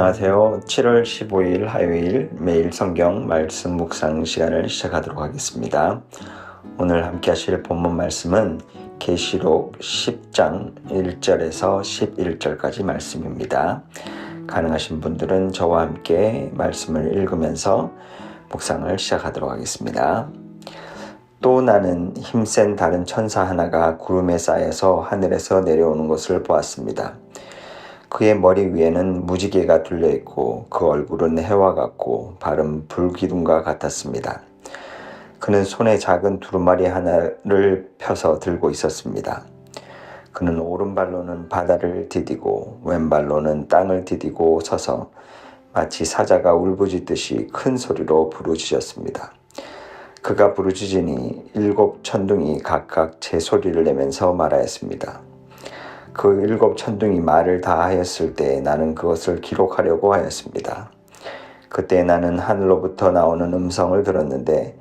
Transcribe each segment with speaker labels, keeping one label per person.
Speaker 1: 안녕하세요. 7월 15일 화요일 매일 성경 말씀 묵상 시간을 시작하도록 하겠습니다. 오늘 함께 하실 본문 말씀은 계시록 10장 1절에서 11절까지 말씀입니다. 가능하신 분들은 저와 함께 말씀을 읽으면서 묵상을 시작하도록 하겠습니다. 또 나는 힘센 다른 천사 하나가 구름에 쌓여서 하늘에서 내려오는 것을 보았습니다. 그의 머리 위에는 무지개가 둘려있고 그 얼굴은 해와 같고 발은 불기둥과 같았습니다. 그는 손에 작은 두루마리 하나를 펴서 들고 있었습니다. 그는 오른발로는 바다를 디디고 왼발로는 땅을 디디고 서서 마치 사자가 울부짖듯이 큰 소리로 부르짖었습니다. 그가 부르짖으니 7 천둥이 각각 제 소리를 내면서 말하였습니다. 그 7 천둥이 말을 다 하였을 때 나는 그것을 기록하려고 하였습니다. 그때 나는 하늘로부터 나오는 음성을 들었는데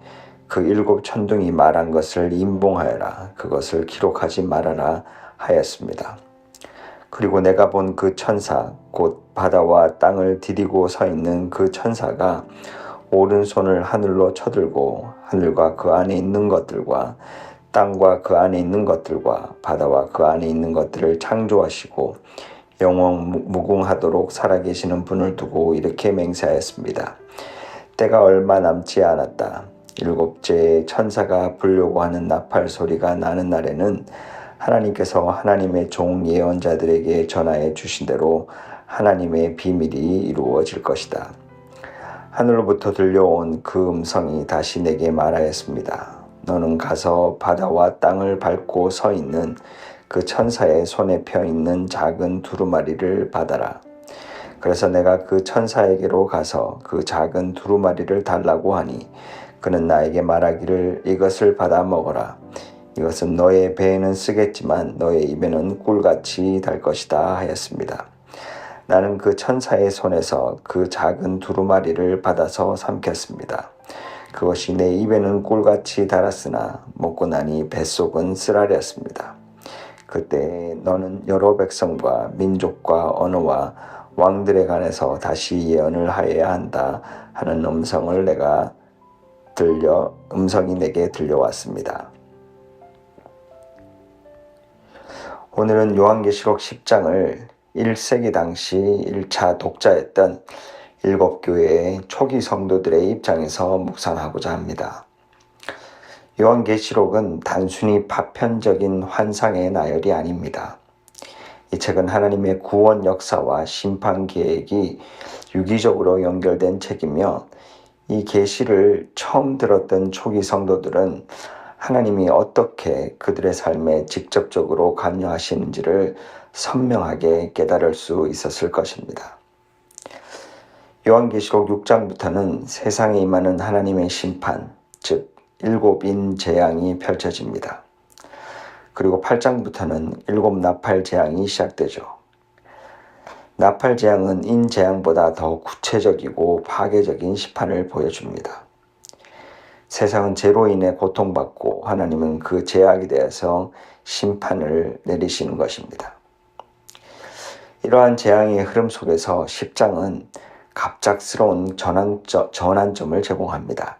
Speaker 1: 그 7 천둥이 말한 것을 임봉하여라, 그것을 기록하지 말아라 하였습니다. 그리고 내가 본 그 천사, 곧 바다와 땅을 디디고 서 있는 그 천사가 오른손을 하늘로 쳐들고 하늘과 그 안에 있는 것들과 땅과 그 안에 있는 것들과 바다와 그 안에 있는 것들을 창조하시고 영원 무궁하도록 살아계시는 분을 두고 이렇게 맹세하였습니다. 때가 얼마 남지 않았다. 7째 천사가 불려고 하는 나팔 소리가 나는 날에는 하나님께서 하나님의 종 예언자들에게 전하여 주신 대로 하나님의 비밀이 이루어질 것이다. 하늘로부터 들려온 그 음성이 다시 내게 말하였습니다. 너는 가서 바다와 땅을 밟고 서 있는 그 천사의 손에 펴 있는 작은 두루마리를 받아라. 그래서 내가 그 천사에게로 가서 그 작은 두루마리를 달라고 하니 그는 나에게 말하기를 이것을 받아 먹어라. 이것은 너의 배에는 쓰겠지만 너의 입에는 꿀같이 달 것이다 하였습니다. 나는 그 천사의 손에서 그 작은 두루마리를 받아서 삼켰습니다. 그것이 내 입에는 꿀같이 달았으나 먹고 나니 뱃속은 쓰라렸습니다. 그때 너는 여러 백성과 민족과 언어와 왕들에 관해서 다시 예언을 하여야 한다 하는 음성이 내게 들려왔습니다. 오늘은 요한계시록 10장을 1세기 당시 1차 독자였던 7교회의 초기 성도들의 입장에서 묵상하고자 합니다. 요한계시록은 단순히 파편적인 환상의 나열이 아닙니다. 이 책은 하나님의 구원 역사와 심판 계획이 유기적으로 연결된 책이며 이 계시를 처음 들었던 초기 성도들은 하나님이 어떻게 그들의 삶에 직접적으로 관여하시는지를 선명하게 깨달을 수 있었을 것입니다. 요한계시록 6장부터는 세상에 임하는 하나님의 심판, 즉 7인 재앙이 펼쳐집니다. 그리고 8장부터는 7 나팔 재앙이 시작되죠. 나팔 재앙은 인 재앙보다 더 구체적이고 파괴적인 심판을 보여줍니다. 세상은 죄로 인해 고통받고 하나님은 그 죄악에 대해서 심판을 내리시는 것입니다. 이러한 재앙의 흐름 속에서 10장은 갑작스러운 전환점을 제공합니다.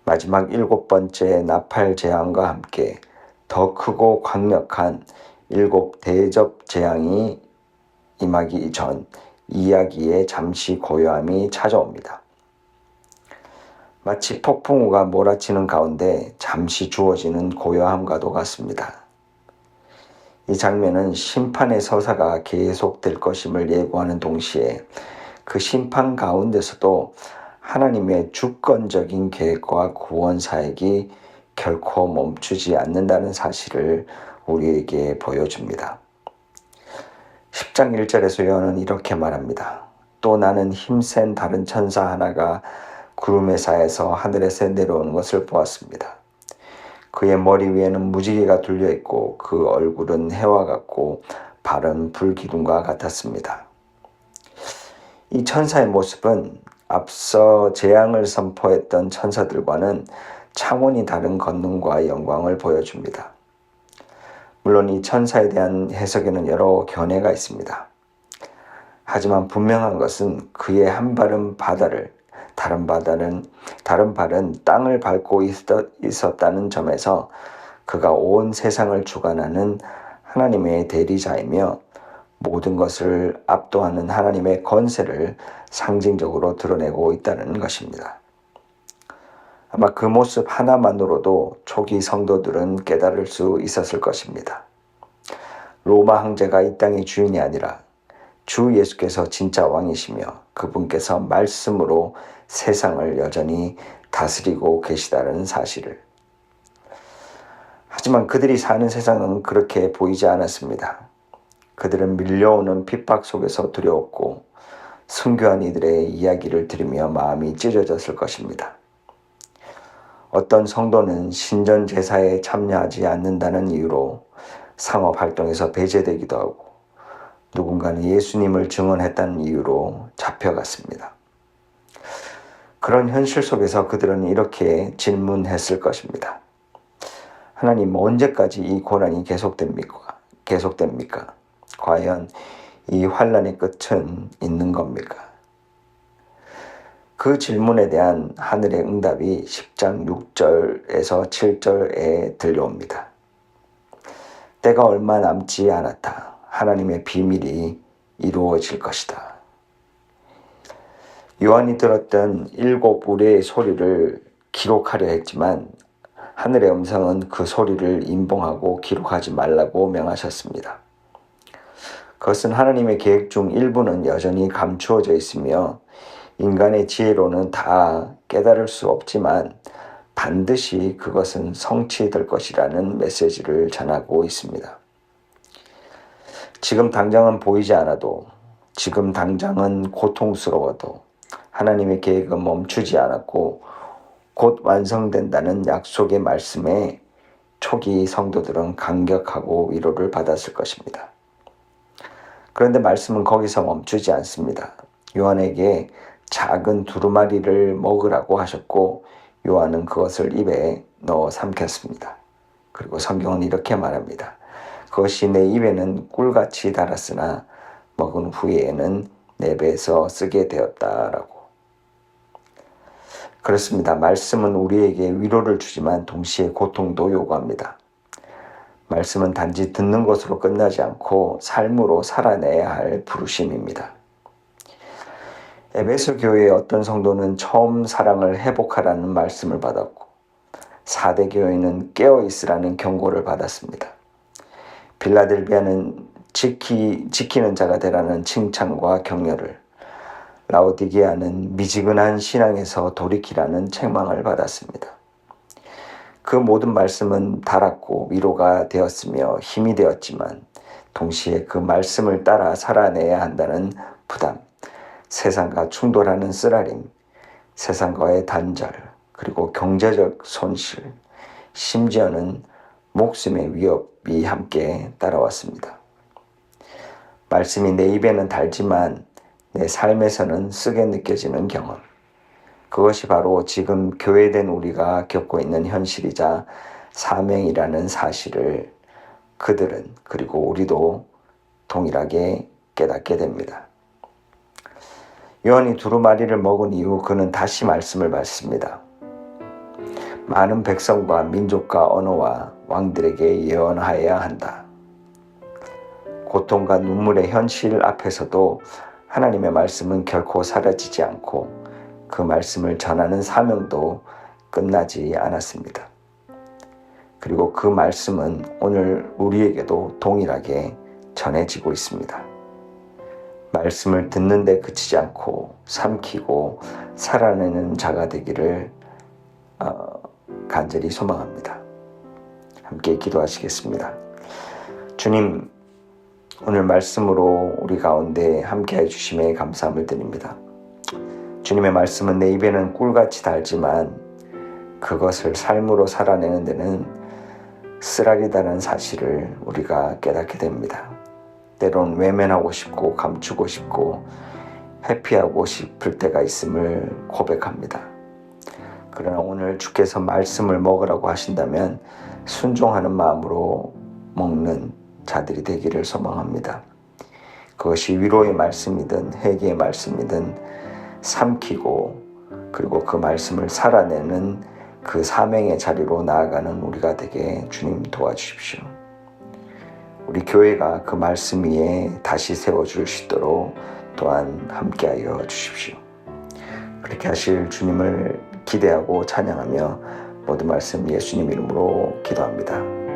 Speaker 1: 마지막 7번째 나팔 재앙과 함께 더 크고 강력한 7 대접 재앙이 임하기 전 이야기의 잠시 고요함이 찾아옵니다. 마치 폭풍우가 몰아치는 가운데 잠시 주어지는 고요함과도 같습니다. 이 장면은 심판의 서사가 계속될 것임을 예고하는 동시에 그 심판 가운데서도 하나님의 주권적인 계획과 구원 사역이 결코 멈추지 않는다는 사실을 우리에게 보여줍니다. 10장 1절에서 요한은 이렇게 말합니다. 또 나는 힘센 다른 천사 하나가 구름에 쌓여서 하늘에서 내려오는 것을 보았습니다. 그의 머리 위에는 무지개가 둘려있고 그 얼굴은 해와 같고 발은 불기둥과 같았습니다. 이 천사의 모습은 앞서 재앙을 선포했던 천사들과는 차원이 다른 권능과 영광을 보여줍니다. 물론 이 천사에 대한 해석에는 여러 견해가 있습니다. 하지만 분명한 것은 그의 한 발은 바다를, 다른 발은 땅을 밟고 있었다는 점에서 그가 온 세상을 주관하는 하나님의 대리자이며 모든 것을 압도하는 하나님의 권세를 상징적으로 드러내고 있다는 것입니다. 아마 그 모습 하나만으로도 초기 성도들은 깨달을 수 있었을 것입니다. 로마 황제가 이 땅의 주인이 아니라 주 예수께서 진짜 왕이시며 그분께서 말씀으로 세상을 여전히 다스리고 계시다는 사실을. 하지만 그들이 사는 세상은 그렇게 보이지 않았습니다. 그들은 밀려오는 핍박 속에서 두려웠고 순교한 이들의 이야기를 들으며 마음이 찢어졌을 것입니다. 어떤 성도는 신전 제사에 참여하지 않는다는 이유로 상업 활동에서 배제되기도 하고 누군가는 예수님을 증언했다는 이유로 잡혀갔습니다. 그런 현실 속에서 그들은 이렇게 질문했을 것입니다. 하나님, 언제까지 이 고난이 계속됩니까? 과연 이 환난의 끝은 있는 겁니까? 그 질문에 대한 하늘의 응답이 10장 6절에서 7절에 들려옵니다. 때가 얼마 남지 않았다. 하나님의 비밀이 이루어질 것이다. 요한이 들었던 7 우레의 소리를 기록하려 했지만 하늘의 음성은 그 소리를 임봉하고 기록하지 말라고 명하셨습니다. 그것은 하나님의 계획 중 일부는 여전히 감추어져 있으며 인간의 지혜로는 다 깨달을 수 없지만 반드시 그것은 성취될 것이라는 메시지를 전하고 있습니다. 지금 당장은 보이지 않아도, 지금 당장은 고통스러워도 하나님의 계획은 멈추지 않았고 곧 완성된다는 약속의 말씀에 초기 성도들은 감격하고 위로를 받았을 것입니다. 그런데 말씀은 거기서 멈추지 않습니다. 요한에게 작은 두루마리를 먹으라고 하셨고 요한은 그것을 입에 넣어 삼켰습니다. 그리고 성경은 이렇게 말합니다. 그것이 내 입에는 꿀같이 달았으나 먹은 후에는 내 배에서 쓰게 되었다라고. 그렇습니다. 말씀은 우리에게 위로를 주지만 동시에 고통도 요구합니다. 말씀은 단지 듣는 것으로 끝나지 않고 삶으로 살아내야 할 부르심입니다. 에베소 교회의 어떤 성도는 처음 사랑을 회복하라는 말씀을 받았고 사대 교회는 깨어있으라는 경고를 받았습니다. 빌라델비아는 지키는 자가 되라는 칭찬과 격려를, 라오디게아는 미지근한 신앙에서 돌이키라는 책망을 받았습니다. 그 모든 말씀은 달았고 위로가 되었으며 힘이 되었지만 동시에 그 말씀을 따라 살아내야 한다는 부담, 세상과 충돌하는 쓰라림, 세상과의 단절, 그리고 경제적 손실, 심지어는 목숨의 위협이 함께 따라왔습니다. 말씀이 내 입에는 달지만 내 삶에서는 쓰게 느껴지는 경험. 그것이 바로 지금 교회된 우리가 겪고 있는 현실이자 사명이라는 사실을 그들은, 그리고 우리도 동일하게 깨닫게 됩니다. 요한이 두루마리를 먹은 이후 그는 다시 말씀을 받습니다. 많은 백성과 민족과 언어와 왕들에게 예언하여야 한다. 고통과 눈물의 현실 앞에서도 하나님의 말씀은 결코 사라지지 않고 그 말씀을 전하는 사명도 끝나지 않았습니다. 그리고 그 말씀은 오늘 우리에게도 동일하게 전해지고 있습니다. 말씀을 듣는데 그치지 않고 삼키고 살아내는 자가 되기를 간절히 소망합니다. 함께 기도하시겠습니다. 주님, 오늘 말씀으로 우리 가운데 함께해 주심에 감사함을 드립니다. 주님의 말씀은 내 입에는 꿀같이 달지만 그것을 삶으로 살아내는 데는 쓰라리다는 사실을 우리가 깨닫게 됩니다. 때론 외면하고 싶고 감추고 싶고 회피하고 싶을 때가 있음을 고백합니다. 그러나 오늘 주께서 말씀을 먹으라고 하신다면 순종하는 마음으로 먹는 자들이 되기를 소망합니다. 그것이 위로의 말씀이든 회개의 말씀이든 삼키고 그리고 그 말씀을 살아내는 그 사명의 자리로 나아가는 우리가 되게 주님 도와주십시오. 우리 교회가 그 말씀 위에 다시 세워줄 수 있도록 또한 함께하여 주십시오. 그렇게 하실 주님을 기대하고 찬양하며 모든 말씀 예수님 이름으로 기도합니다.